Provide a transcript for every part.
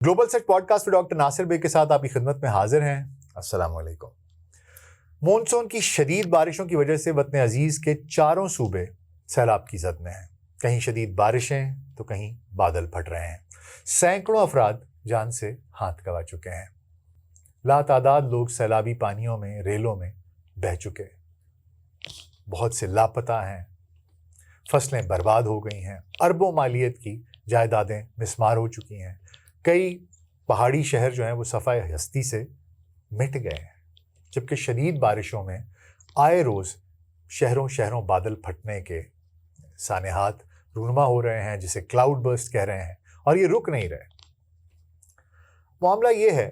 Global set podcast में doctor Nasir bag के साथ आपकी खिदमत में हाजिर हैं। अस्सलाम वालेकुम। मॉनसून की शदीद बारिशों की वजह से वतन अजीज के चारों सूबे सैलाब की जद में हैं। कहीं शदीद बारिशें तो कहीं बादल फट रहे हैं। सैकड़ों अफराद जान से हाथ गंवा चुके हैं। लातादाद लोग सैलाबी पानियों में, रेलों में बह चुके। बहुत से लापता हैं। फसलें बर्बाद हो गई हैं। अरबों मालियत की जायदादें मिस्मार हो चुकी हैं। कई पहाड़ी शहर जो हैं वो सफ़ाई हस्ती से मिट गए हैं। जबकि शदीद बारिशों में आए रोज़ शहरों शहरों बादल फटने के सानेहात रूनुमा हो रहे हैं, जिसे क्लाउड बर्स्ट कह रहे हैं, और ये रुक नहीं रहे। मामला ये है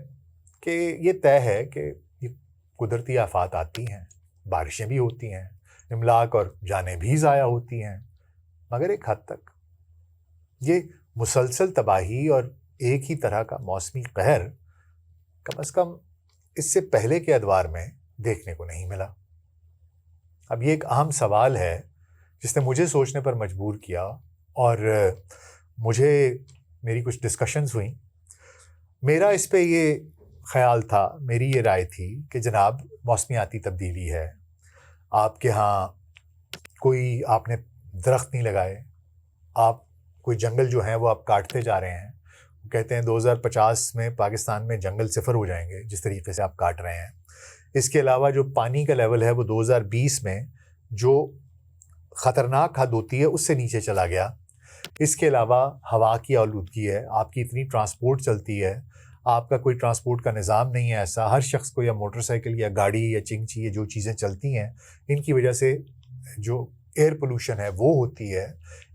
कि ये तय है कि ये कुदरती आफात आती हैं, बारिशें भी होती हैं, इमलाक और जानें भी ज़ाया होती हैं, मगर एक हद तक ये मुसलसल तबाही और एक ही तरह का मौसमी कहर कम से कम इससे पहले के अदवार में देखने को नहीं मिला। अब ये एक अहम सवाल है जिसने मुझे सोचने पर मजबूर किया, और मुझे मेरी कुछ डिस्कशंस हुई। मेरा इस पे ये ख्याल था, मेरी ये राय थी कि जनाब, मौसमियाती तब्दीली है, आपके यहाँ कोई आपने दरख्त नहीं लगाए, आप कोई जंगल जो हैं वो आप काटते जा रहे हैं। कहते हैं 2050 में पाकिस्तान में जंगल सिफर हो जाएंगे जिस तरीके से आप काट रहे हैं। इसके अलावा जो पानी का लेवल है वो 2020 में जो ख़तरनाक हद होती है उससे नीचे चला गया। इसके अलावा हवा की आलूदगी है, आपकी इतनी ट्रांसपोर्ट चलती है, आपका कोई ट्रांसपोर्ट का निज़ाम नहीं है ऐसा। हर शख्स को या मोटरसाइकिल या गाड़ी या चिंची या जो चीज़ें चलती हैं, इनकी वजह से जो एयर पोल्यूशन है वो होती है।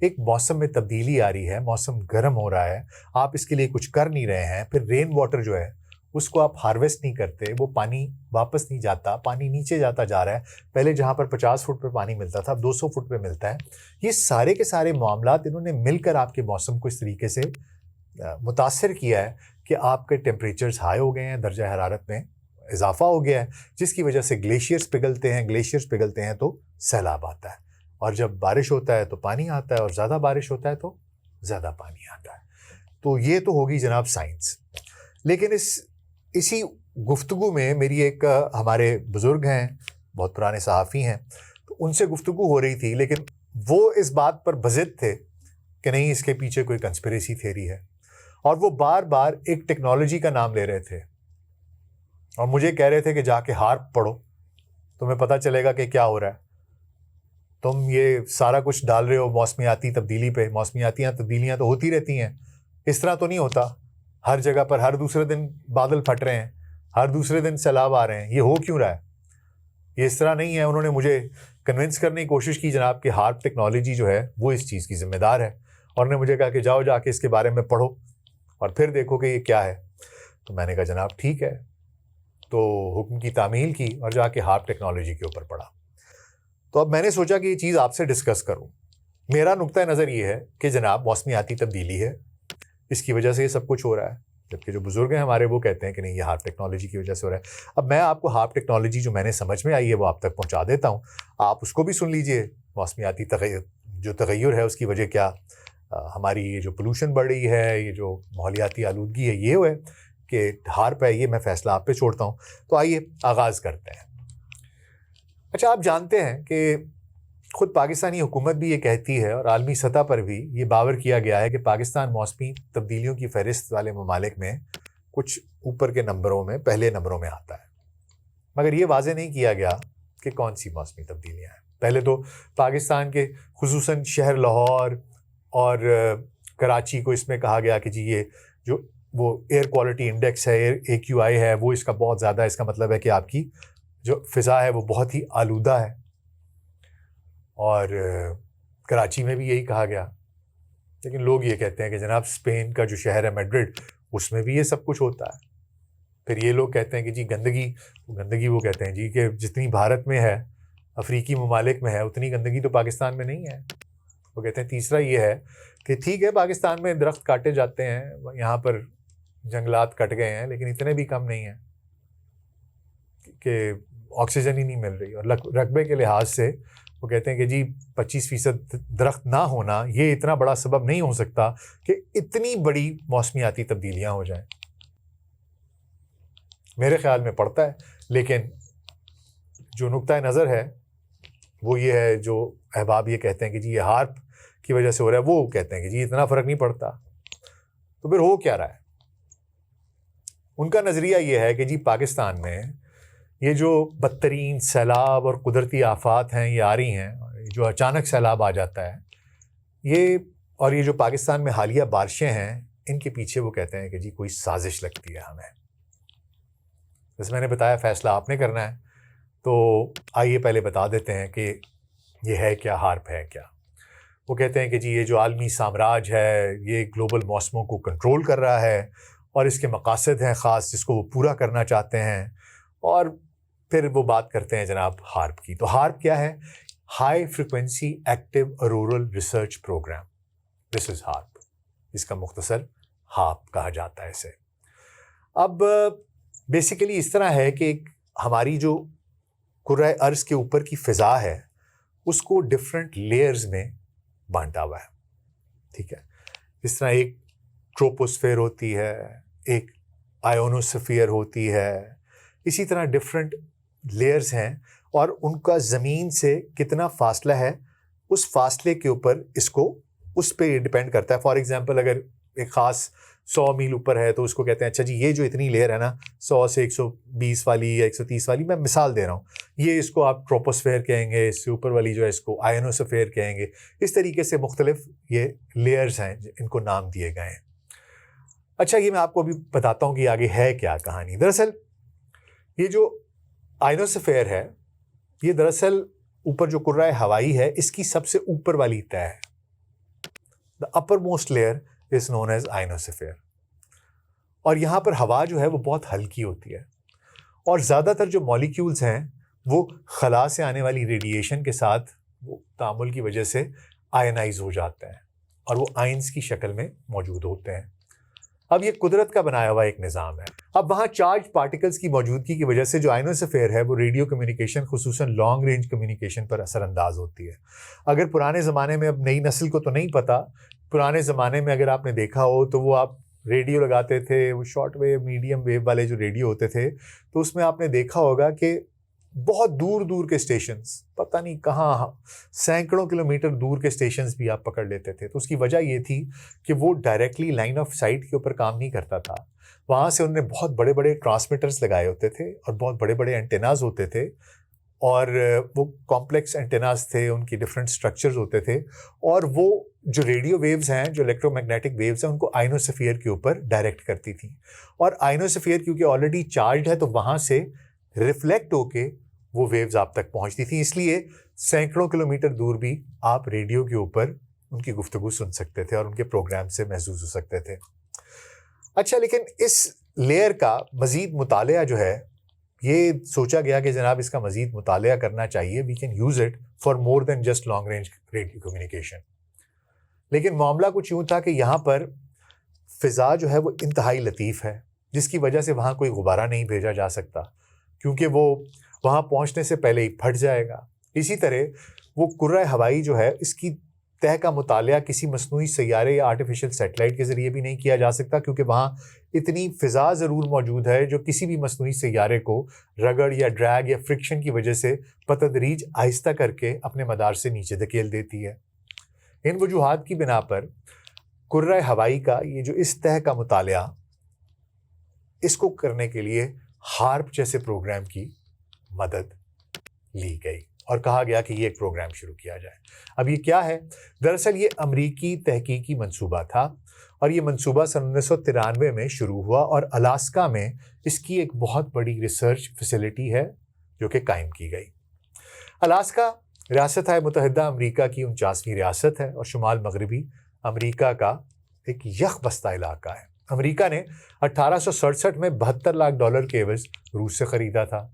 एक मौसम में तब्दीली आ रही है, मौसम गर्म हो रहा है, आप इसके लिए कुछ कर नहीं रहे हैं। फिर रेन वाटर जो है उसको आप हार्वेस्ट नहीं करते, वो पानी वापस नहीं जाता, पानी नीचे जाता जा रहा है। पहले जहाँ पर 50 फुट पे पानी मिलता था अब 200 फुट पे मिलता है। ये सारे के सारे मामलात इन्होंने मिलकर आपके मौसम को इस तरीके से मुतासर किया है कि आपके टेम्परेचर्स हाई हो गए हैं, दर्जा हरारत में इजाफा हो गया है, जिसकी वजह से ग्लेशियर्स पिघलते हैं। ग्लेशियर्स पिघलते हैं तो सैलाब आता है, और जब बारिश होता है तो पानी आता है, और ज़्यादा बारिश होता है तो ज़्यादा पानी आता है। तो ये तो होगी जनाब साइंस। लेकिन इसी गुफ्तगू में मेरी एक हमारे बुज़ुर्ग हैं, बहुत पुराने सहाफ़ी हैं, तो उनसे गुफ्तगू हो रही थी, लेकिन वो इस बात पर बज़िद थे कि नहीं, इसके पीछे कोई कंस्पिरेसी थ्योरी है। और वो बार बार एक टेक्नोलॉजी का नाम ले रहे थे और मुझे कह रहे थे कि जाके हार्प पढ़ो, तुम्हें पता चलेगा कि क्या हो रहा है। तुम ये सारा कुछ डाल रहे हो मौसमियाती तब्दीली पे। मौसमियाती तब्दीलियाँ तो होती रहती हैं, इस तरह तो नहीं होता। हर जगह पर हर दूसरे दिन बादल फट रहे हैं, हर दूसरे दिन सैलाब आ रहे हैं, ये हो क्यों रहा है? ये इस तरह नहीं है। उन्होंने मुझे कन्विंस करने की कोशिश की जनाब कि हार्प टेक्नोलॉजी जो है वो इस चीज़ की जिम्मेदार है, और उन्होंने मुझे कहा कि जाओ जाके इसके बारे में पढ़ो और फिर देखो कि ये क्या है। तो मैंने कहा जनाब ठीक है, तो हुक्म की तामील की और जाके हार्प टेक्नोलॉजी के ऊपर पढ़ा। तो अब मैंने सोचा कि ये चीज़ आपसे डिस्कस करूं। मेरा नुक्ता नज़र ये है कि जनाब मौसमियाती तब्दीली है, इसकी वजह से ये सब कुछ हो रहा है। जबकि जो बुजुर्ग हैं हमारे वो कहते हैं कि नहीं, ये हार्प टेक्नोलॉजी की वजह से हो रहा है। अब मैं आपको हार्प टेक्नोलॉजी जो मैंने समझ में आई है वो आप तक पहुंचा देता हूं, आप उसको भी सुन लीजिए। मौसमियाती जो तगय्युर है उसकी वजह क्या, हमारी ये जो पोल्यूशन बढ़ रही है, ये जो माहौलियाती आलूदगी है, ये है कि हार्प है, ये मैं फैसला आप पे छोड़ता हूँ। तो आइए आगाज़ करते हैं। अच्छा, आप जानते हैं कि खुद पाकिस्तानी हुकूमत भी ये कहती है और आलमी सतह पर भी ये बावर किया गया है कि पाकिस्तान मौसमी तब्दीलियों की फहरिस्त वाले ममालिक में कुछ ऊपर के नंबरों में, पहले नंबरों में आता है। मगर ये वाज़े नहीं किया गया कि कौन सी मौसमी तब्दीलियाँ हैं। पहले तो पाकिस्तान के खुसूसन शहर लाहौर और कराची को इसमें कहा गया कि जी ये जो वो एयर क्वालिटी इंडेक्स है, एयर AQI है, वो इसका बहुत ज़्यादा, इसका मतलब है कि आपकी जो फ़िज़ा है वो बहुत ही आलूदा है। और कराची में भी यही कहा गया। लेकिन लोग ये कहते हैं कि जनाब स्पेन का जो शहर है मैड्रिड, उसमें भी ये सब कुछ होता है। फिर ये लोग कहते हैं कि जी गंदगी वो कहते हैं जी कि जितनी भारत में है, अफ्रीकी ममालिक में है, उतनी गंदगी तो पाकिस्तान में नहीं है। वो कहते हैं तीसरा ये है कि ठीक है, पाकिस्तान में दरख्त काटे जाते हैं, यहाँ पर जंगलात कट गए हैं, लेकिन इतने भी कम नहीं हैं कि ऑक्सीजन ही नहीं मिल रही। और रकबे के लिहाज से वो कहते हैं कि जी 25% दरख्त ना होना ये इतना बड़ा सबब नहीं हो सकता कि इतनी बड़ी मौसमियाती तब्दीलियाँ हो जाएं। मेरे ख्याल में पड़ता है, लेकिन जो नुक्ता नज़र है वो ये है, जो अहबाब ये कहते हैं कि जी ये हार्प की वजह से हो रहा है, वो कहते हैं कि जी इतना फ़र्क नहीं पड़ता। तो फिर हो क्या रहा है? उनका नज़रिया ये है कि जी पाकिस्तान में ये जो बदतरीन सैलाब और कुदरती आफात हैं ये आ रही हैं, जो अचानक सैलाब आ जाता है ये, और ये जो पाकिस्तान में हालिया बारिशें हैं, इनके पीछे वो कहते हैं कि जी कोई साजिश लगती है हमें। जैसे मैंने बताया फ़ैसला आपने करना है, तो आइए पहले बता देते हैं कि ये है क्या, हार्प है क्या। वो कहते हैं कि जी ये जो आलमी साम्राज्य है ये ग्लोबल मौसमों को कंट्रोल कर रहा है और इसके मकासद हैं ख़ास जिसको वो पूरा करना चाहते हैं। और फिर वो बात करते हैं जनाब हार्प की। तो हार्प क्या है? High frequency active auroral research programme, this is HAARP. इसका मुख्तसर हार्प कहा जाता है इसे। अब बेसिकली इस तरह है कि हमारी जो कुर्रा अर्ज़ के ऊपर की फ़िज़ा है उसको डिफरेंट लेयर्स में बांटा हुआ है, ठीक है। इस तरह एक ट्रोपोस्फेयर होती है, एक आयोनोस्फीयर होती है, इसी तरह डिफरेंट लेयर्स हैं और उनका ज़मीन से कितना फ़ासला है उस फासले के ऊपर इसको, उस पर डिपेंड करता है। फॉर एग्जांपल अगर एक ख़ास 100 मील ऊपर है तो उसको कहते हैं अच्छा जी ये जो इतनी लेयर है ना 100 से 120 वाली या 130 वाली, मैं मिसाल दे रहा हूँ, ये इसको आप ट्रोपोस्फेयर कहेंगे, इससे ऊपर वाली जो है इसको आयनोस्फेयर कहेंगे। इस तरीके से मुख्तलिफ ये लेयर्स हैं, इनको नाम दिए गए हैं। अच्छा, ये मैं आपको अभी बताता हूँ कि आगे है क्या कहानी। दरअसल ये जो आयनोस्फेयर है ये दरअसल ऊपर जो कुर्रा हवाई है इसकी सबसे ऊपर वाली तह है। The uppermost layer is known as ionosphere. और यहाँ पर हवा जो है वो बहुत हल्की होती है और ज़्यादातर जो मॉलिक्यूल्स हैं वो खला से आने वाली रेडिएशन के साथ वो तामुल की वजह से आयनाइज हो जाते हैं और वो आयंस की शक्ल में मौजूद होते हैं। अब ये कुदरत का बनाया हुआ एक निज़ाम है। अब वहाँ चार्ज पार्टिकल्स की मौजूदगी की वजह से जो आयनोस्फीयर है वो रेडियो कम्युनिकेशन, खुसूसन लॉन्ग रेंज कम्युनिकेशन पर असरअंदाज होती है। अगर पुराने ज़माने में, अब नई नस्ल को तो नहीं पता, पुराने ज़माने में अगर आपने देखा हो तो वो आप रेडियो लगाते थे, वो शॉर्ट वेव मीडियम वेव वाले जो रेडियो होते थे, तो उसमें आपने देखा होगा कि बहुत दूर दूर के स्टेशंस, पता नहीं कहाँ सैकड़ों किलोमीटर दूर के स्टेशंस भी आप पकड़ लेते थे। तो उसकी वजह ये थी कि वो डायरेक्टली लाइन ऑफ साइट के ऊपर काम नहीं करता था। वहाँ से उन्होंने बहुत बड़े बड़े ट्रांसमीटर्स लगाए होते थे और बहुत बड़े बड़े एंटेनाज होते थे और वो कॉम्प्लेक्स एंटेनाज थे, उनकी डिफरेंट स्ट्रक्चर्स होते थे और वो जो रेडियो वेव्स हैं, जो इलेक्ट्रोमैग्नेटिक वेव्स हैं, उनको आयनोस्फीयर के ऊपर डायरेक्ट करती थी। और आयनोस्फीयर क्योंकि ऑलरेडी चार्ज है तो वहाँ से रिफ्लेक्ट होके वो वेव्स आप तक पहुँचती थी, इसलिए सैकड़ों किलोमीटर दूर भी आप रेडियो के ऊपर उनकी गुफ्तगू सुन सकते थे और उनके प्रोग्राम से महसूस हो सकते थे। अच्छा, लेकिन इस लेयर का मज़ीद मुतालिया जो है, ये सोचा गया कि जनाब इसका मज़ीद मुतालिया करना चाहिए, we can use it for more than just long range radio communication. लेकिन मामला कुछ यूँ था कि यहाँ पर फ़िज़ा जो है वो इंतहाई लतीफ़ है, जिसकी वजह से वहाँ कोई गुब्बारा नहीं भेजा जा सकता क्योंकि वो वहाँ पहुँचने से पहले ही फट जाएगा। इसी तरह वो कुर्रा हवाई जो है इसकी तह का मुतालिया किसी मसनूई सैयारे या आर्टिफिशियल सैटेलाइट के ज़रिए भी नहीं किया जा सकता क्योंकि वहाँ इतनी फ़िज़ा ज़रूर मौजूद है जो किसी भी मसनूई सैयारे को रगड़ या ड्रैग या फ्रिक्शन की वजह से बतदरीज आहिस्ता करके अपने मदार से नीचे धकेल देती है। इन वजूहात की बिना पर कुर्रा हवाई का ये जो इस तह का मुतालिया, इसको करने के लिए हार्प जैसे प्रोग्राम की मदद ली गई और कहा गया कि ये एक प्रोग्राम शुरू किया जाए। अब ये क्या है? दरअसल ये अमरीकी तहकीकी मंसूबा था और ये मंसूबा सन 1993 में शुरू हुआ और अलास्का में इसकी एक बहुत बड़ी रिसर्च फैसिलिटी है जो कि कायम की गई। अलास्का रियासत मुत्तहिदा अमरीका की 49वीं रियासत है और शुमाल मगरबी अमरीका का एक यख बस्ता इलाका है। अमरीका ने 1867 में $72 लाख के एवज रूस से ख़रीदा था।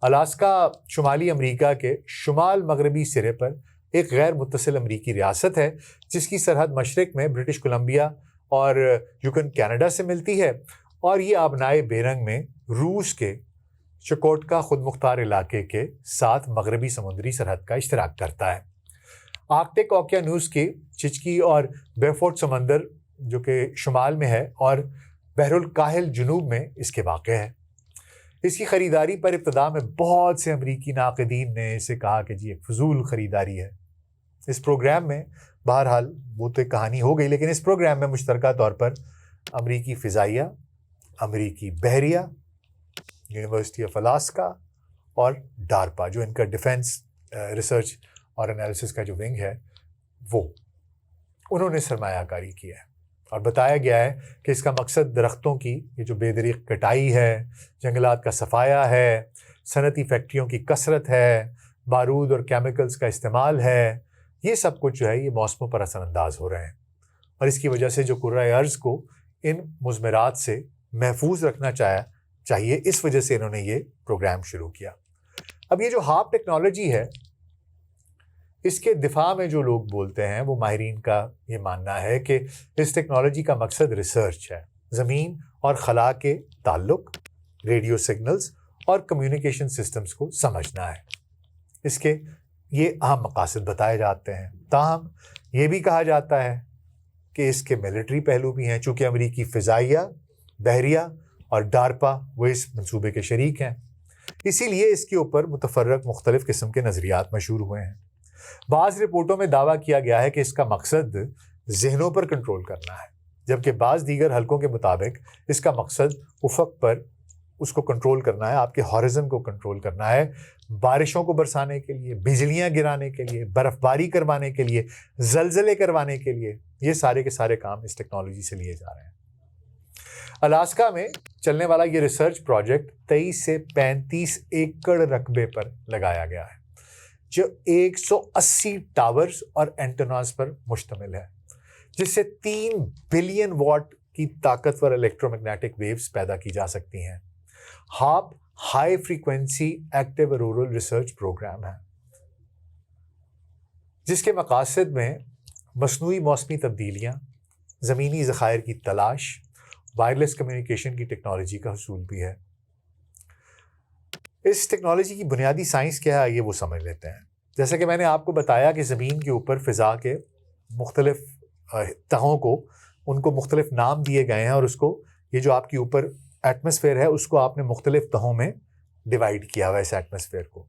अलास्का शुमाली अमरीका के शुमाल मगरबी सिरे पर एक गैर मुत्तसिल अमरीकी रियासत है जिसकी सरहद मशरक़ में ब्रिटिश कोलंबिया और यूकन कनाडा से मिलती है और ये आबनाए बेरंग में रूस के चकोटका खुद मुख्तार इलाके के साथ मगरबी समुद्री सरहद का इश्तराक करता है। आर्कटिक ओकियानूस के चिचकी और बेफोर्ट समंदर जो कि शुमाल में है और बहरुल काहिल जुनूब में इसके वाक़ है। इसकी ख़रीदारी पर इब्तदा में बहुत से अमरीकी नाक़दीन ने इसे कहा कि जी एक फजूल ख़रीदारी है। इस प्रोग्राम में बहरहाल वो तो कहानी हो गई, लेकिन इस प्रोग्राम में मुश्तरका तौर पर अमरीकी फ़िज़ाइया, अमरीकी बहरिया, यूनिवर्सिटी ऑफ अलास्का और डारपा जो इनका डिफेंस रिसर्च और एनालिसिस का जो विंग है वो उन्होंने सरमायाकारी की है। और बताया गया है कि इसका मकसद दरख्तों की ये जो बेदरीक कटाई है, जंगलात का सफाया है, सनती फैक्ट्रियों की कसरत है, बारूद और केमिकल्स का इस्तेमाल है, ये सब कुछ जो है ये मौसमों पर असरअंदाज हो रहे हैं और इसकी वजह से जो कुर्रा अर्ज़ को इन मुज़मरात से महफूज रखना चाहिए, इस वजह से इन्होंने ये प्रोग्राम शुरू किया। अब ये जो हाप टेक्नोलॉजी है, इसके दिफा में जो लोग बोलते हैं वो माहिरीन का ये मानना है कि इस टेक्नोलॉजी का मकसद रिसर्च है, ज़मीन और खला के ताल्लुक, रेडियो सिग्नल्स और कम्युनिकेशन सिस्टम्स को समझना है। इसके ये अहम मकासद बताए जाते हैं। ताहम ये भी कहा जाता है कि इसके मिलिट्री पहलू भी हैं, चूँकि अमरीकी फ़िज़ाइया, बहरिया और डारपा वो इस मंसूबे के शरीक हैं, इसीलिए इसके ऊपर मुतफर्रक मुख्तलिफ़ किस्म के नज़रियात मशहूर हुए हैं। बाज़ रिपोर्टों में दावा किया गया है कि इसका मकसद जहनों पर कंट्रोल करना है, जबकि बाज़ दीगर हलकों के मुताबिक इसका मकसद उफ़क़ पर उसको कंट्रोल करना है, आपके हॉरिज़न को कंट्रोल करना है, बारिशों को बरसाने के लिए, बिजलियां गिराने के लिए, बर्फ़बारी करवाने के लिए, ज़लज़ले करवाने के लिए, ये सारे के सारे काम इस टेक्नोलॉजी से लिए जा रहे हैं। अलास्का में चलने वाला ये रिसर्च प्रोजेक्ट 23 से 35 एकड़ रकबे पर लगाया गया है, जो 180 टावर्स और एंटेनास पर मुश्तमिल है, जिससे 3 बिलियन वॉट की ताकतवर इलेक्ट्रोमैग्नेटिक वेव्स पैदा की जा सकती हैं। हाप high frequency active auroral research programme है, जिसके मकासद में मसनूई मौसमी तब्दीलियाँ, ज़मीनी ज़खायर की तलाश, वायरलेस कम्युनिकेशन की टेक्नोलॉजी का हसूल भी है। इस टेक्नोलॉजी की बुनियादी साइंस क्या है ये वो समझ लेते हैं। जैसे कि मैंने आपको बताया कि ज़मीन के ऊपर फ़िज़ा के मुख्तलिफ़ तहों को उनको मुख्तलिफ़ नाम दिए गए हैं और उसको ये जो आपके ऊपर एटमॉस्फेयर है उसको आपने मुख्तलिफ़ तहों में डिवाइड किया हुआ है इस एटमॉस्फेयर को,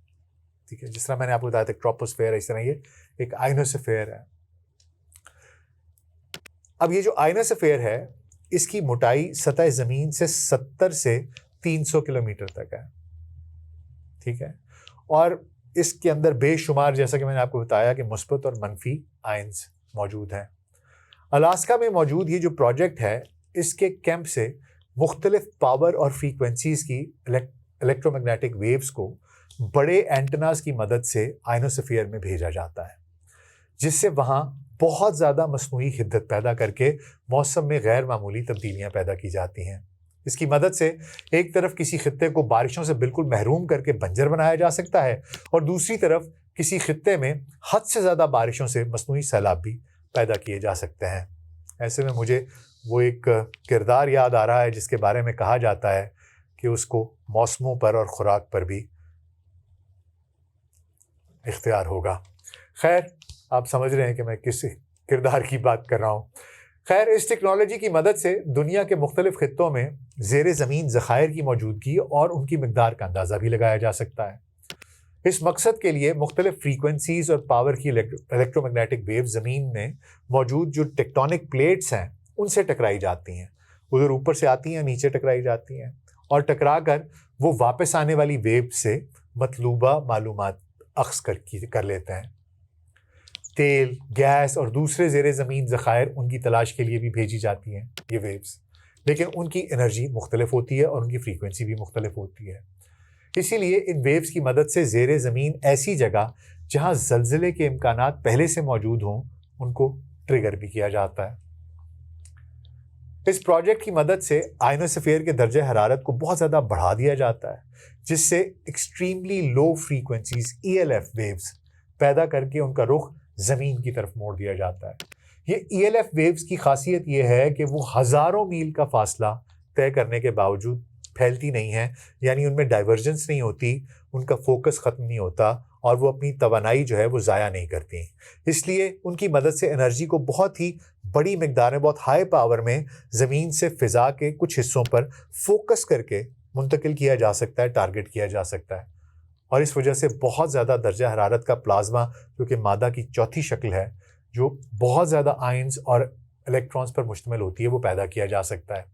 ठीक है। जिस तरह मैंने आपको बताया था ट्रोपोस्फेयर है, इस तरह ये एक आइनोस्फेयर है। अब ये जो आइनोस्फेयर है इसकी मोटाई सतह ज़मीन से 70 से 300 किलोमीटर तक है, ठीक है। और इसके अंदर बेशुमार, जैसा कि मैंने आपको बताया, कि मुस्बत और मनफी आयन्स मौजूद हैं। अलास्का में मौजूद ये जो प्रोजेक्ट है इसके कैंप से मुख्तलिफ पावर और फ्रीक्वेंसीज़ की इलेक्ट्रोमैग्नेटिक वेव्स को बड़े एंटेनास की मदद से आइनोस्फीयर में भेजा जाता है, जिससे वहाँ बहुत ज़्यादा मसनूई हिद्दत पैदा करके मौसम में गैर मामूली तब्दीलियाँ पैदा की जाती हैं। इसकी मदद से एक तरफ किसी खित्ते को बारिशों से बिल्कुल महरूम करके बंजर बनाया जा सकता है और दूसरी तरफ किसी खित्ते में हद से ज़्यादा बारिशों से मसनूई सैलाब भी पैदा किए जा सकते हैं। ऐसे में मुझे वो एक किरदार याद आ रहा है जिसके बारे में कहा जाता है कि उसको मौसमों पर और ख़ुराक पर भी इख्तियार होगा। खैर, आप समझ रहे हैं कि मैं किस किरदार की बात कर रहा हूँ। खैर, इस टेक्नोलॉजी की मदद से दुनिया के मुख्तलिफ़ खित्तों में ज़ेर ज़मीन ज़खायर की मौजूदगी और उनकी मिकदार का अंदाज़ा भी लगाया जा सकता है। इस मकसद के लिए मुख्तलिफ़ फ्रीक्वेंसीज़ और पावर की इलेक्ट्रोमैग्नेटिक वेव ज़मीन में मौजूद जो टेक्टोनिक प्लेट्स हैं उनसे टकराई जाती हैं, उधर ऊपर से आती हैं, नीचे टकराई जाती हैं और टकरा कर वो वापस आने वाली वेव से मतलूबा मालूमात अख्ज़ कर लेते हैं। तेल, गैस और दूसरे ज़ेर ज़मीन ज़खायर उनकी तलाश के लिए भी भेजी जाती हैं ये वेव्स, लेकिन उनकी एनर्जी मुख्तलिफ होती है और उनकी फ्रीक्वेंसी भी मुख्तलिफ होती है। इसीलिए इन वेव्स की मदद से ज़ेर ज़मीन ऐसी जगह जहाँ ज़लज़ले के इम्कानात पहले से मौजूद हों उनको ट्रिगर भी किया जाता है। इस प्रोजेक्ट की मदद से आइनोस्फीयर के दर्जे हरारत को बहुत ज़्यादा बढ़ा दिया जाता है, जिससे extremely low frequencies ELF waves पैदा करके उनका रुख ज़मीन की तरफ मोड़ दिया जाता है। ये ELF वेव्स की खासियत ये है कि वो हज़ारों मील का फासला तय करने के बावजूद फैलती नहीं हैं, यानी उनमें डाइवर्जेंस नहीं होती, उनका फोकस ख़त्म नहीं होता और वो अपनी तवानाई जो है वो ज़ाया नहीं करती। इसलिए उनकी मदद से एनर्जी को बहुत ही बड़ी मिकदार में, बहुत हाई पावर में ज़मीन से फ़िज़ा के कुछ हिस्सों पर फोकस करके मुंतकिल किया जा सकता है, टारगेट किया जा सकता है। और इस वजह से बहुत ज़्यादा दर्जा हरारत का प्लाज्मा, जो कि मादा की चौथी शक्ल है, जो बहुत ज़्यादा आयंस और इलेक्ट्रॉन्स पर मुश्तमिल होती है, वो पैदा किया जा सकता है।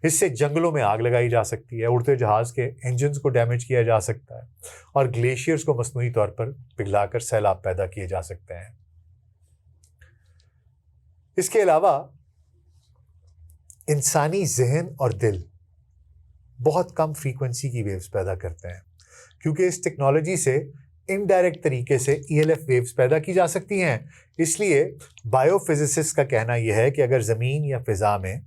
इससे जंगलों में आग लगाई जा सकती है, उड़ते जहाज़ के इंजन्स को डैमेज किया जा सकता है और ग्लेशियर्स को मसनूई तौर पर पिघलाकर सैलाब पैदा किए जा सकते हैं। इसके अलावा इंसानी जहन और दिल बहुत कम फ्रीक्वेंसी की वेव्स पैदा करते हैं, क्योंकि इस टेक्नोलॉजी से इनडायरेक्ट तरीके से ELF वेव्स पैदा की जा सकती हैं। इसलिए बायोफिजिसिस्ट का कहना यह है कि अगर ज़मीन या फ़िज़ा में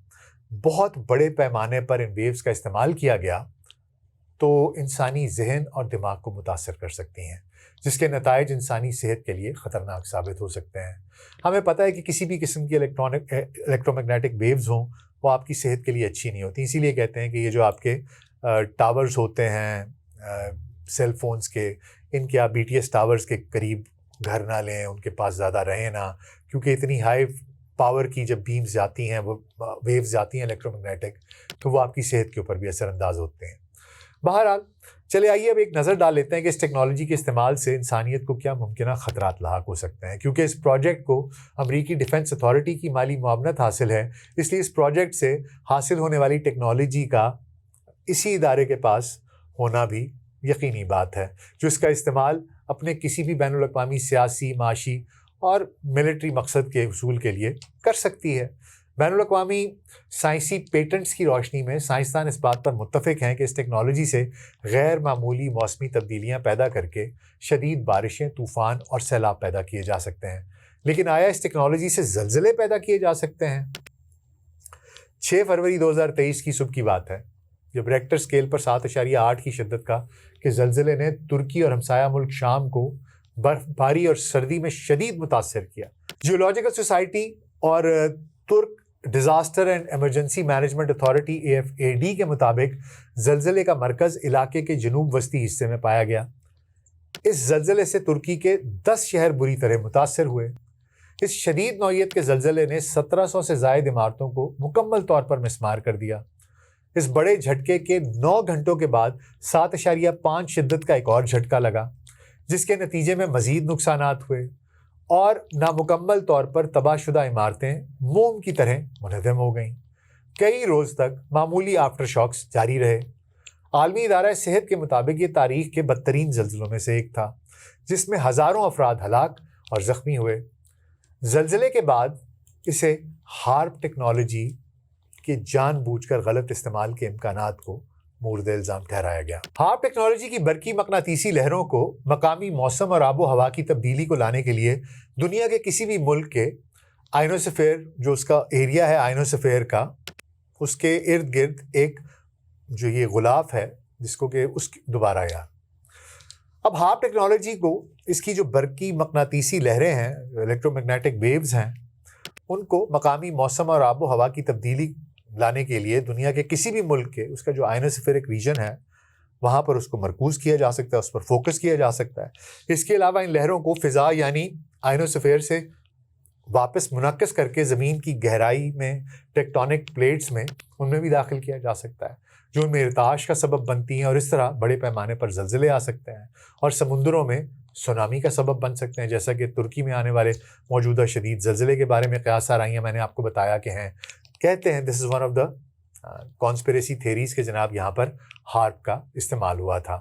बहुत बड़े पैमाने पर इन वेव्स का इस्तेमाल किया गया तो इंसानी जहन और दिमाग को मुतासर कर सकती हैं, जिसके नताइज इंसानी सेहत के लिए ख़तरनाक साबित हो सकते हैं। हमें पता है कि किसी भी किस्म की इलेक्ट्रोमैग्नेटिक वेव्स हों, वो आपकी सेहत के लिए अच्छी नहीं होती। इसीलिए कहते हैं कि ये जो आपके टावर्स होते हैं सेल फोन्स के, इनके आप BTS टावर्स के करीब घर ना लें, उनके पास ज़्यादा रहें ना, क्योंकि इतनी हाई पावर की जब बीम्स जाती हैं, वो वेव्स जाती हैं इलेक्ट्रोमैग्नेटिक, तो वो आपकी सेहत के ऊपर भी असरअंदाज होते हैं। बहरहाल चले आइए अब एक नज़र डाल लेते हैं कि इस टेक्नोलॉजी के इस्तेमाल से इंसानियत को क्या मुमकिन ख़तरात लाहक हो सकते हैं। क्योंकि इस प्रोजेक्ट को अमरीकी डिफेंस अथॉरिटी की माली मुआवनत हासिल है, इसलिए इस प्रोजेक्ट से हासिल होने वाली टेक्नोलॉजी का इसी इदारे के पास होना भी यकीनी बात है, जो इसका इस्तेमाल अपने किसी भी बैनुल-अक़वामी सियासी, माशी और मिलिट्री मकसद के उसूल के लिए कर सकती है। बैनुल-अक़वामी साइंसी पेटेंट्स की रोशनी में साइंसदान इस बात पर मुत्तफ़िक हैं कि इस टेक्नोलॉजी से गैर मामूली मौसमी तब्दीलियाँ पैदा करके शदीद बारिशें, तूफ़ान और सैलाब पैदा किए जा सकते हैं। लेकिन आया इस टेक्नोलॉजी से ज़लज़ले पैदा किए जा सकते हैं? 6 फरवरी 2023 की सुबह की बात है, जब रेक्टर स्केल पर 7.8 की शिद्दत का कि ज़लज़ले ने तुर्की और हमसाया मुल्क शाम को बर्फबारी और सर्दी में शदीद मुतासर किया। जियोलॉजिकल सोसाइटी और तुर्क disaster and emergency management authority AFAD के मुताबिक ज़लज़ले का मरकज़ इलाके के जनूब वस्ती हिस्से में पाया गया। इस ज़लज़ले से तुर्की के 10 शहर बुरी तरह मुतासर हुए। इस शदीद नौइयत के ज़लज़ले ने 1700 से ज़ायद इमारतों को मुकम्मल तौर पर मिस्मार कर दिया। इस बड़े झटके के 9 घंटों के बाद 7.5 शिद्दत का एक और झटका लगा, जिसके नतीजे में मज़ीद नुकसानात हुए और नामुकम्मल तौर पर तबाहशुदा इमारतें मोम की तरह मुनहदम हो गईं। कई रोज़ तक मामूली आफ्टर शॉक्स जारी रहे। आलमी इदारा सेहत के मुताबिक ये तारीख के बदतरीन ज़लज़लों में से एक था, जिसमें हज़ारों अफराद हलाक और ज़ख्मी हुए। ज़लज़ले के बाद इसे हार्प टेक्नोलॉजी के जानबूझकर गलत इस्तेमाल के इम्कानात को मूर्द इल्ज़ाम ठहराया गया। हार्प टेक्नोलॉजी की बरकी मकनातीसी लहरों को मकामी मौसम और आबो हवा की तब्दीली को लाने के लिए दुनिया के किसी भी मुल्क के आइनोस्फीयर, जो उसका एरिया है आइनोस्फीयर का, उसके इर्द गिर्द एक जो ये गुलाफ है जिसको कि उसकी दोबारा यार। अब हार्प टेक्नोलॉजी को, इसकी जो बरकी मकनातीसी लहरें हैं, इलेक्ट्रोमैग्नेटिक वेव्स हैं, उनको मकामी मौसम और आबो हवा की तब्दीली लाने के लिए दुनिया के किसी भी मुल्क के उसका जो आइनोस्फीरिक रीजन है वहाँ पर उसको मरकूज़ किया जा सकता है, उस पर फोकस किया जा सकता है। इसके अलावा इन लहरों को फ़िज़ा यानी आइनोस्फीयर से वापस मुनक्कस करके ज़मीन की गहराई में, टेक्टोनिक प्लेट्स में, उनमें भी दाखिल किया जा सकता है, जो उनमें इर्ताश का सबब बनती हैं और इस तरह बड़े पैमाने पर ज़लज़ले आ सकते हैं और समुंदरों में सुनामी का सबब बन सकते हैं, जैसा कि तुर्की में आने वाले मौजूदा शदीद ज़लज़ले के बारे में क़यास आ रही हैं। मैंने आपको बताया कि हैं, कहते हैं this is one of the conspiracy theories के जनाब यहाँ पर हार्प का इस्तेमाल हुआ था।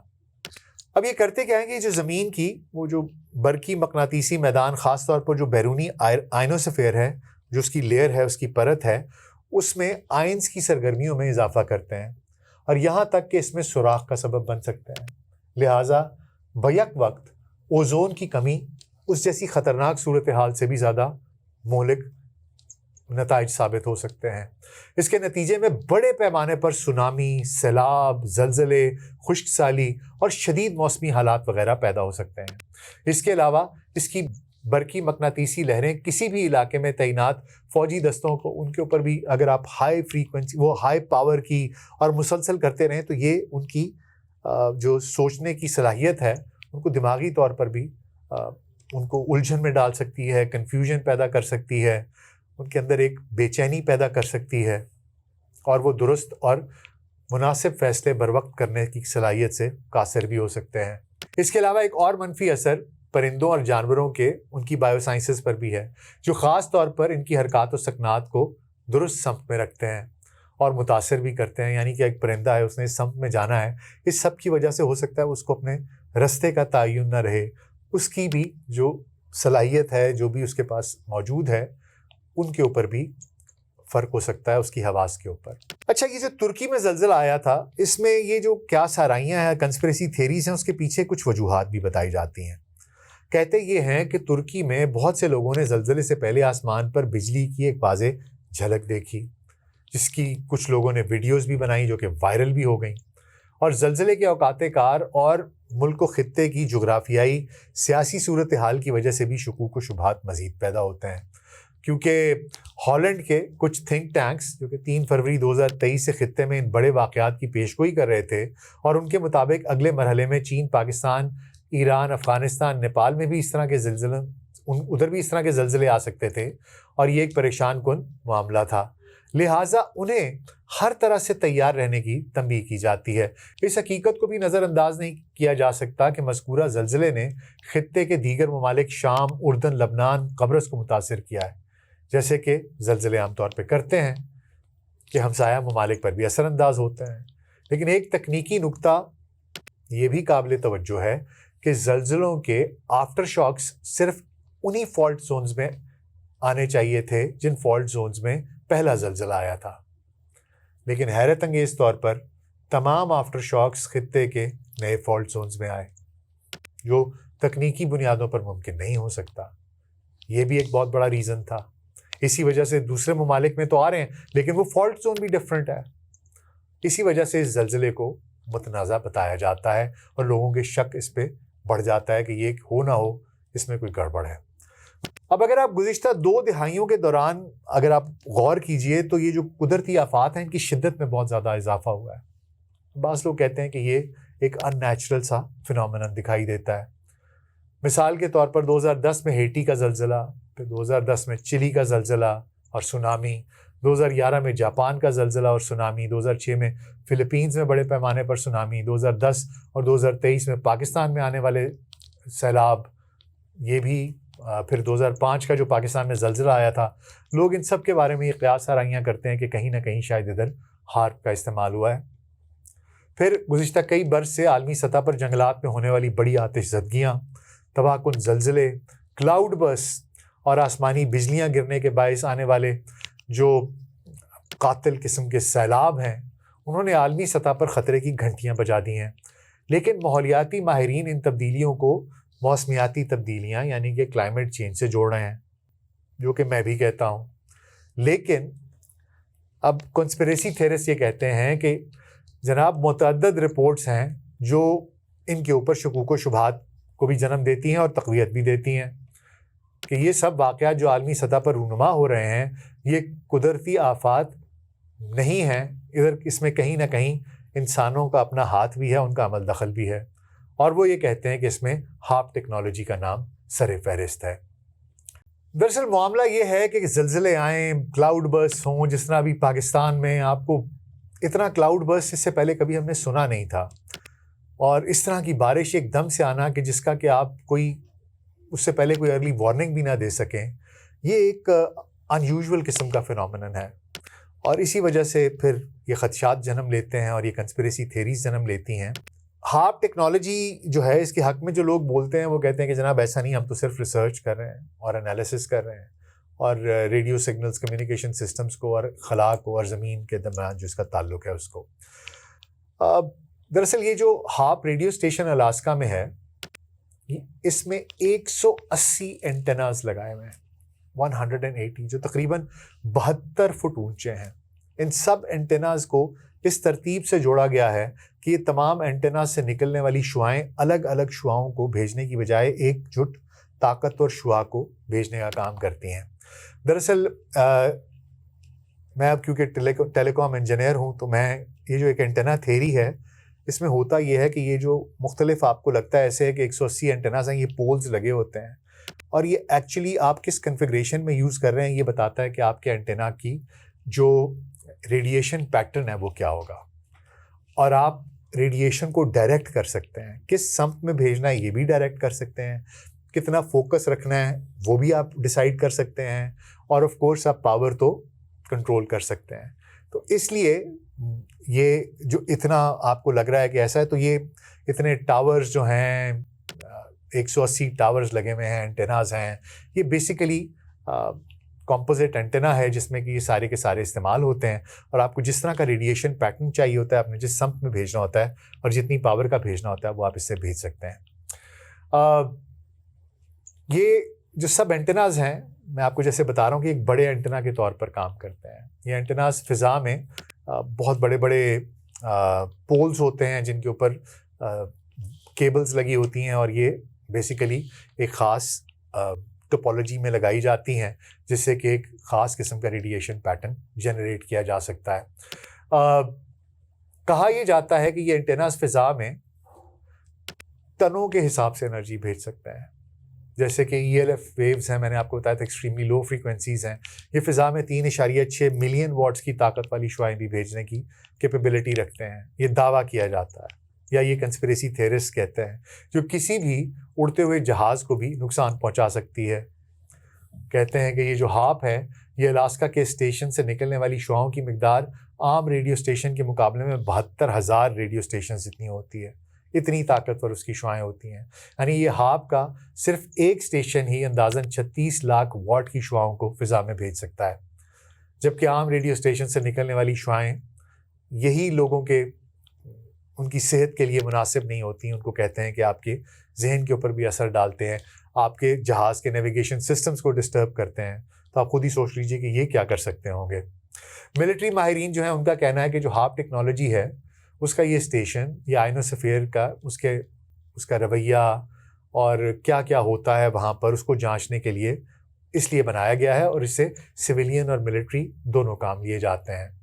अब ये करते क्या है कि जो ज़मीन की वो जो बरकी मकनातीसी मैदान, ख़ास तौर पर जो बैरूनी आइनोस्फीयर है, जो उसकी लेयर है, उसकी परत है, उसमें आयंस की सरगर्मियों में इजाफा करते हैं और यहाँ तक कि इसमें सुराख का सबब बन सकते हैं। लिहाजा बैक वक्त ओजोन की कमी उस जैसी ख़तरनाक सूरत हाल से भी ज़्यादा मोहलिक नताइज साबित हो सकते हैं। इसके नतीजे में बड़े पैमाने पर सुनामी, सैलाब, ज़लज़ले, खुश्क साली और शदीद मौसमी हालात वगैरह पैदा हो सकते हैं। इसके अलावा इसकी बरकी मकनातीसी लहरें किसी भी इलाके में तैनात फौजी दस्तों को, उनके ऊपर भी अगर आप हाई फ्रीक्वेंसी, वो हाई पावर की और मुसलसल करते रहें तो ये उनकी जो सोचने की सलाहियत है उनको दिमागी तौर पर भी उनको उलझन में डाल सकती है, कन्फ्यूजन पैदा कर सकती है, उनके अंदर एक बेचैनी पैदा कर सकती है और वो दुरुस्त और मुनासिब फ़ैसले बर वक्त करने की सलाहियत से कासिर भी हो सकते हैं। इसके अलावा एक और मनफी असर परिंदों और जानवरों के उनकी बायोसाइंसेस पर भी है, जो ख़ास तौर पर इनकी हरकत और सकनात को दुरुस्त समत में रखते हैं और मुतासिर भी करते हैं। यानी कि एक परिंदा है, उसने इस समत में जाना है, इस सब की वजह से हो सकता है उसको अपने रास्ते का तयन न रहे, उसकी भी जो सलाहियत है, जो भी उसके पास मौजूद है, उनके ऊपर भी फ़र्क हो सकता है, उसकी हवास के ऊपर। अच्छा, ये जो तुर्की में ज़लज़ला आया था, इसमें ये जो क्या साराइयाँ हैं, कंस्पिरेसी थेरीज़ हैं, उसके पीछे कुछ वजूहात भी बताई जाती हैं। कहते ये हैं कि तुर्की में बहुत से लोगों ने ज़लज़ले से पहले आसमान पर बिजली की एक वाज़ेह झलक देखी, जिसकी कुछ लोगों ने वीडियोज़ भी बनाई जो कि वायरल भी हो गई। और ज़लज़ले के औकात-ए-कार और मुल्क व ख़ित्ते की जोग्राफियाई सियासी सूरत हाल की वजह से भी शकूक व शुबहात मज़ीद पैदा होते हैं, क्योंकि हॉलैंड के कुछ थिंक टैंक्स जो कि 3 फरवरी 2023 से ख़ित्ते में इन बड़े वाक़यात की पेशगोई कर रहे थे और उनके मुताबिक अगले मरहले में चीन, पाकिस्तान, ईरान, अफ़गानिस्तान, नेपाल में भी इस तरह के ज़लज़ले, उधर भी इस तरह के ज़लज़ले आ सकते थे और ये एक परेशान कुन मामला था। लिहाजा उन्हें हर तरह से तैयार रहने की तंबीह की जाती है। इस हकीकत को भी नज़रअंदाज नहीं किया जा सकता कि मज़कूरा ज़लज़ले ने ख़ित्ते के दीगर ममालिक शाम, उर्दन, लबनान, कब्रस को मुतासिर किया है, जैसे कि ज़लज़ले आमतौर पर करते हैं कि हमसाया ममालिक पर भी असरअंदाज होते हैं। लेकिन एक तकनीकी नुक्ता ये भी काबिल तवज्जो है कि ज़लज़लों के आफ्टर शॉक्स सिर्फ उन्हीं फॉल्ट जोन्स में आने चाहिए थे जिन फॉल्ट जोन्स में पहला ज़लज़ला आया था, लेकिन हैरत अंगेज़ तौर पर तमाम आफ्टर शॉक्स ख़ित्ते के नए फॉल्ट जोन्स में आए, जो तकनीकी बुनियादों पर मुमकिन नहीं हो सकता। ये भी एक बहुत बड़ा रीज़न था। इसी वजह से दूसरे ममालिक में तो आ रहे हैं, लेकिन वो फॉल्ट जोन भी डिफरेंट है। इसी वजह से इस ज़लज़ले को मुतनाज़ा बताया जाता है और लोगों के शक इस पे बढ़ जाता है कि ये हो ना हो, इसमें कोई गड़बड़ है। अब अगर आप गुज़िश्ता 2 दिहाइयों के दौरान अगर आप गौर कीजिए तो ये जो कुदरती आफ़ात हैं, इनकी शिद्दत में बहुत ज़्यादा इजाफा हुआ है। बाज़ लोग कहते हैं कि ये एक अननेचुरल सा फिनोमेनन दिखाई देता है। मिसाल के तौर पर 2010 में हेटी का ज़लज़ला, फिर 2010 में चिली का ज़लज़ला और सुनामी, 2011 में जापान का ज़लज़ला और सुनामी, 2006 में फ़िलीपींस में बड़े पैमाने पर सुनामी, 2010 और 2023 में पाकिस्तान में आने वाले सैलाब, ये भी फिर 2005 का जो पाकिस्तान में ज़लज़ला आया था। लोग इन सब के बारे में ये क़यास आराइयाँ करते हैं कि कहीं ना कहीं शायद इधर हार्प का इस्तेमाल हुआ है। फिर गुज़िश्ता कई बरस से आलमी सतह पर जंगलात में होने वाली बड़ी आतिशज़दगियाँ, तबाहकुन ज़लज़ले, क्लाउड बर्स्ट और आसमानी बिजलियाँ गिरने के बायस आने वाले जो कातिल किस्म के सैलाब हैं, उन्होंने आलमी सतह पर ख़तरे की घंटियाँ बजा दी हैं। लेकिन माहौलियाती माहिरीन इन तब्दीलियों को मौसमियाती तब्दीलियाँ यानी कि क्लाइमेट चेंज से जोड़ रहे हैं, जो कि मैं भी कहता हूँ। लेकिन अब कंस्पिरेसी थेरिस्ट ये कहते हैं कि जनाब मुतअद्दिद रिपोर्ट्स हैं जो इनके ऊपर शकूक व शुबहात को भी जन्म देती हैं और तक़वियत भी देती हैं कि ये सब वाक़यात जो आलमी सतह पर रूनुमा हो रहे हैं, ये कुदरती आफ़ात नहीं हैं। इधर इसमें कहीं ना कहीं इंसानों का अपना हाथ भी है, उनका अमल दखल भी है। और वो ये कहते हैं कि इसमें हार्प टेक्नोलॉजी का नाम सरे फहरिस्त है। दरअसल मामला ये है कि ज़लज़ले आएँ, क्लाउड बर्स्ट हों, जिस तरह अभी पाकिस्तान में आपको इतना क्लाउड बर्स्ट इससे पहले कभी हमने सुना नहीं था, और इस तरह की बारिश एकदम से आना कि जिसका कि आप कोई उससे पहले कोई अर्ली वार्निंग भी ना दे सकें, ये एक अनयूजुअल किस्म का फिनोमेनन है। और इसी वजह से फिर ये ख़दशात जन्म लेते हैं और ये कंस्पिरेसी थेरीज जन्म लेती हैं। हार्प टेक्नोलॉजी जो है, इसके हक़ में जो लोग बोलते हैं वो कहते हैं कि जनाब ऐसा नहीं, हम तो सिर्फ रिसर्च कर रहे हैं और एनालिसिस कर रहे हैं और रेडियो सिग्नल्स, कम्युनिकेशन सिस्टम्स को और खला को और ज़मीन के दरमियान जो इसका ताल्लुक़ है उसको। दरअसल ये जो हार्प रेडियो स्टेशन अलास्का में है, इसमें 180 एंटेनास लगाए हुए हैं, 180, जो तकरीबन 72 फुट ऊंचे हैं। इन सब एंटेनास को इस तरतीब से जोड़ा गया है कि ये तमाम एंटेनास से निकलने वाली शुआएं अलग अलग शुआओं को भेजने की बजाय एकजुट ताकतवर शुआ को भेजने का काम करती हैं। दरअसल मैं अब क्योंकि टेलीकॉम इंजीनियर हूँ, तो मैं ये जो एक एंटेना थ्योरी है, इसमें होता ये है कि ये जो मुख्तलिफ आपको लगता है ऐसे है कि 180 एंटेनाज हैं, ये पोल्स लगे होते हैं, और ये एक्चुअली आप किस कन्फिग्रेशन में यूज़ कर रहे हैं ये बताता है कि आपके एंटेना की जो रेडिएशन पैटर्न है वो क्या होगा। और आप रेडिएशन को डायरेक्ट कर सकते हैं, किस सम्प में भेजना है ये भी डायरेक्ट कर सकते हैं, कितना फोकस रखना है वो भी आप डिसाइड कर सकते हैं, और ऑफ कोर्स आप पावर तो कंट्रोल कर सकते हैं। तो इसलिए ये जो इतना आपको लग रहा है कि ऐसा है, तो ये इतने टावर्स जो हैं 180 टावर्स लगे हुए हैं, एंटेनाज हैं, ये बेसिकली कॉम्पोजिट एंटेना है जिसमें कि ये सारे के सारे इस्तेमाल होते हैं, और आपको जिस तरह का रेडिएशन पैटर्न चाहिए होता है, आपने जिस सम्प में भेजना होता है और जितनी पावर का भेजना होता है वो आप इससे भेज सकते हैं। ये जो सब एंटेनाज हैं, मैं आपको जैसे बता रहा हूँ कि एक बड़े एंटेना के तौर पर काम करते हैं। ये एंटेनाज फ़िज़ा में बहुत बड़े बड़े पोल्स होते हैं जिनके ऊपर केबल्स लगी होती हैं, और ये बेसिकली एक ख़ास टोपोलॉजी में लगाई जाती हैं जिससे कि एक ख़ास किस्म का रेडिएशन पैटर्न जनरेट किया जा सकता है। कहा यह जाता है कि ये एंटेनाज फ़िज़ा में टनों के हिसाब से एनर्जी भेज सकता है। जैसे कि ELF वेव्स हैं, मैंने आपको बताया था एक्सट्रीमली लो फ्रीक्वेंसीज़ हैं, ये फ़िज़ा में 3.6 मिलियन वॉट्स की ताकत वाली शुआएं भी भेजने की कैपेबिलिटी रखते हैं, ये दावा किया जाता है, या ये कंस्पिरेसी थेरिस्ट कहते हैं, जो किसी भी उड़ते हुए जहाज़ को भी नुकसान पहुंचा सकती है। कहते हैं कि ये जो हाप है, ये अलास्का के स्टेशन से निकलने वाली शुआओं की मिकदार आम रेडियो स्टेशन के मुकाबले में 72,000 रेडियो स्टेशन जितनी होती है। इतनी ताकतवर उसकी शुआएं होती हैं। यानी ये हाप का सिर्फ एक स्टेशन ही अंदाज़न 36 लाख वॉट की शुआओं को फ़िज़ा में भेज सकता है, जबकि आम रेडियो स्टेशन से निकलने वाली शुआएं यही लोगों के उनकी सेहत के लिए मुनासिब नहीं होती। उनको कहते हैं कि आपके जहन के ऊपर भी असर डालते हैं, आपके जहाज़ के नेविगेशन सिस्टम्स को डिस्टर्ब करते हैं। तो आप खुद ही सोच लीजिए कि ये क्या कर सकते होंगे। मिलिट्री माहिरीन जो हैं उनका कहना है कि जो हाप टेक्नोलॉजी है उसका ये स्टेशन या आयनोस्फीयर का उसका रवैया और क्या क्या होता है वहाँ पर उसको जांचने के लिए इसलिए बनाया गया है, और इससे सिविलियन और मिलिट्री दोनों काम लिए जाते हैं।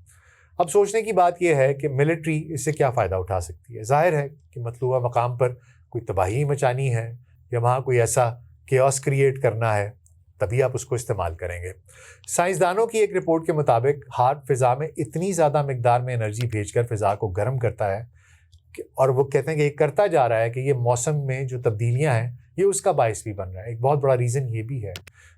अब सोचने की बात यह है कि मिलिट्री इससे क्या फ़ायदा उठा सकती है। ज़ाहिर है कि मतलूबा मकाम पर कोई तबाही मचानी है या वहाँ कोई ऐसा केओस क्रिएट करना है, तभी आप उसको इस्तेमाल करेंगे। साइंसदानों की एक रिपोर्ट के मुताबिक हार्प फ़िज़ा में इतनी ज़्यादा मिकदार में एनर्जी भेजकर फ़िज़ा को गर्म करता है और वो कहते हैं कि ये करता जा रहा है कि ये मौसम में जो तब्दीलियां हैं ये उसका बायस भी बन रहा है। एक बहुत बड़ा रीज़न ये भी है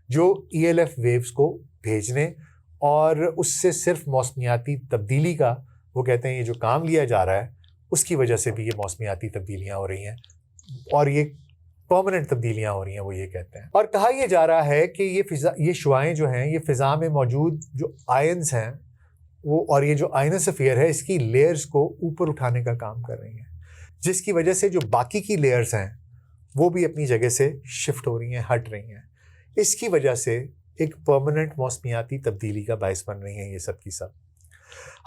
जो ELF वेव्स को भेजने और उससे सिर्फ मौसमियाती तब्दीली का वो कहते हैं ये जो काम लिया जा रहा है उसकी वजह से भी ये मौसमियाती तब्दीलियाँ हो रही हैं और ये परमानेंट तब्दीलियाँ हो रही हैं, वो ये कहते हैं। और कहा यह जा रहा है कि ये शुआएँ जो हैं ये फ़िज़ा में मौजूद जो आयन्स हैं वो और ये जो आयनोस्फीयर है इसकी लेयर्स को ऊपर उठाने का काम कर रही हैं, जिसकी वजह से जो बाकी की लेयर्स हैं वो भी अपनी जगह से शिफ्ट हो रही हैं, हट रही हैं। इसकी वजह से एक परमानेंट मौसमियाती तब्दीली का बायस बन रही हैं ये सब की सब।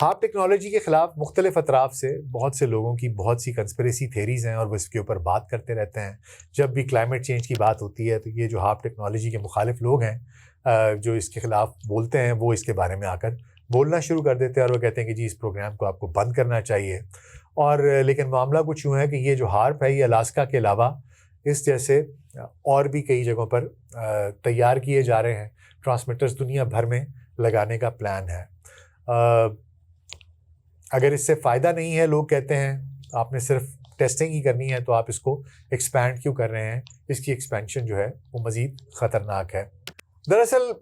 हार्प टेक्नोलॉजी के ख़िलाफ़ मुख्तलिफ अतराफ़ से बहुत से लोगों की बहुत सी कंस्पिरेसी थेरीज़ हैं और वो इसके ऊपर बात करते रहते हैं। जब भी क्लाइमेट चेंज की बात होती है तो ये जो हार्प टेक्नोलॉजी के मुखालिफ लोग हैं जो इसके ख़िलाफ़ बोलते हैं वो इसके बारे में आकर बोलना शुरू कर देते हैं और वो कहते हैं कि जी इस प्रोग्राम को आपको बंद करना चाहिए। और लेकिन मामला कुछ यूँ है कि ये जो हार्प है ये अलास्का के अलावा इस जैसे और भी कई जगहों पर तैयार किए जा रहे हैं। ट्रांसमीटर्स दुनिया भर में लगाने का प्लान है। अगर इससे फ़ायदा नहीं है, लोग कहते हैं आपने सिर्फ टेस्टिंग ही करनी है, तो आप इसको एक्सपैंड क्यों कर रहे हैं? इसकी एक्सपेंशन जो है वो मज़ीद ख़तरनाक है। दरअसल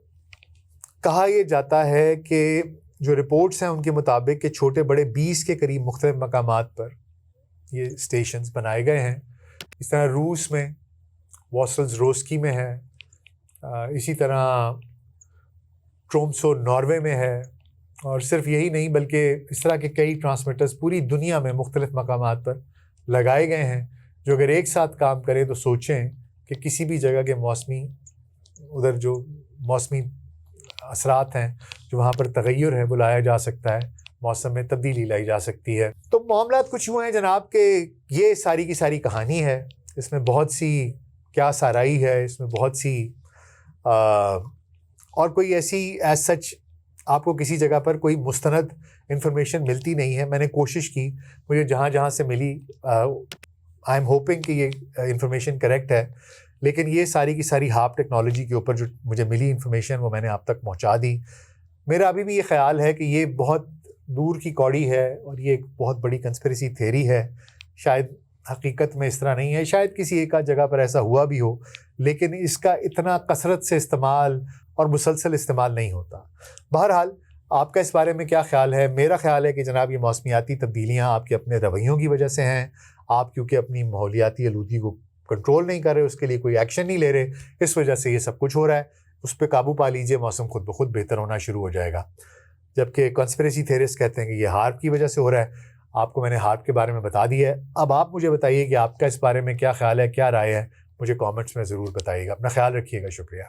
कहा यह जाता है कि जो रिपोर्ट्स हैं उनके मुताबिक कि छोटे बड़े 20 के करीब मुख्तलिफ मकामात पर ये स्टेशंस बनाए गए हैं। इस तरह रूस में वॉसल्सरोस्की में है, इसी तरह ट्रोम्सो नॉर्वे में है, और सिर्फ यही नहीं बल्कि इस तरह के कई ट्रांसमीटर्स पूरी दुनिया में मुख्तलिफ मकामात पर लगाए गए हैं जो अगर एक साथ काम करें तो सोचें कि किसी भी जगह के उधर जो मौसमी असरात हैं, जो वहाँ पर तगय्युर है वो लाया जा सकता है, मौसम में तब्दीली लाई जा सकती है। तो मामला कुछ हुए हैं जनाब के ये सारी की सारी कहानी है। इसमें बहुत सी क्या साराई है इसमें, बहुत सी और कोई ऐसी एज सच आपको किसी जगह पर कोई मुस्तनद इंफॉर्मेशन मिलती नहीं है। मैंने कोशिश की, मुझे जहाँ जहाँ से मिली, आई एम होपिंग कि ये इंफॉर्मेशन करेक्ट है, लेकिन ये सारी की सारी हाफ टेक्नोलॉजी के ऊपर जो मुझे मिली इंफॉर्मेशन वो मैंने आप तक पहुँचा दी। मेरा अभी भी ये ख्याल है कि ये बहुत दूर की कौड़ी है और ये एक बहुत बड़ी कंस्पिरेसी थ्योरी है। शायद हकीकत में इस तरह नहीं है, शायद किसी एक आध जगह पर ऐसा हुआ भी हो, लेकिन इसका इतना कसरत से इस्तेमाल और मुसलसल इस्तेमाल नहीं होता। बहरहाल आपका इस बारे में क्या ख्याल है? मेरा ख्याल है कि जनाब ये मौसमियाती तब्दीलियाँ आपके अपने रवैयों की वजह से हैं। आप क्योंकि अपनी माहौलियाती आलूदगी को कंट्रोल नहीं कर रहे, उसके लिए कोई एक्शन नहीं ले रहे, इस वजह से ये सब कुछ हो रहा है। उस पर काबू पा लीजिए, मौसम खुद ब खुद बेहतर होना शुरू हो जाएगा। जबकि कॉन्स्पिरेसी थेरिस्ट कहते हैं कि ये हार्प की वजह से हो रहा है। आपको मैंने हार्प के बारे में बता दिया है। अब आप मुझे बताइए कि आपका इस बारे में क्या ख्याल है, क्या राय है, मुझे कमेंट्स में ज़रूर बताइएगा। अपना ख्याल रखिएगा। शुक्रिया।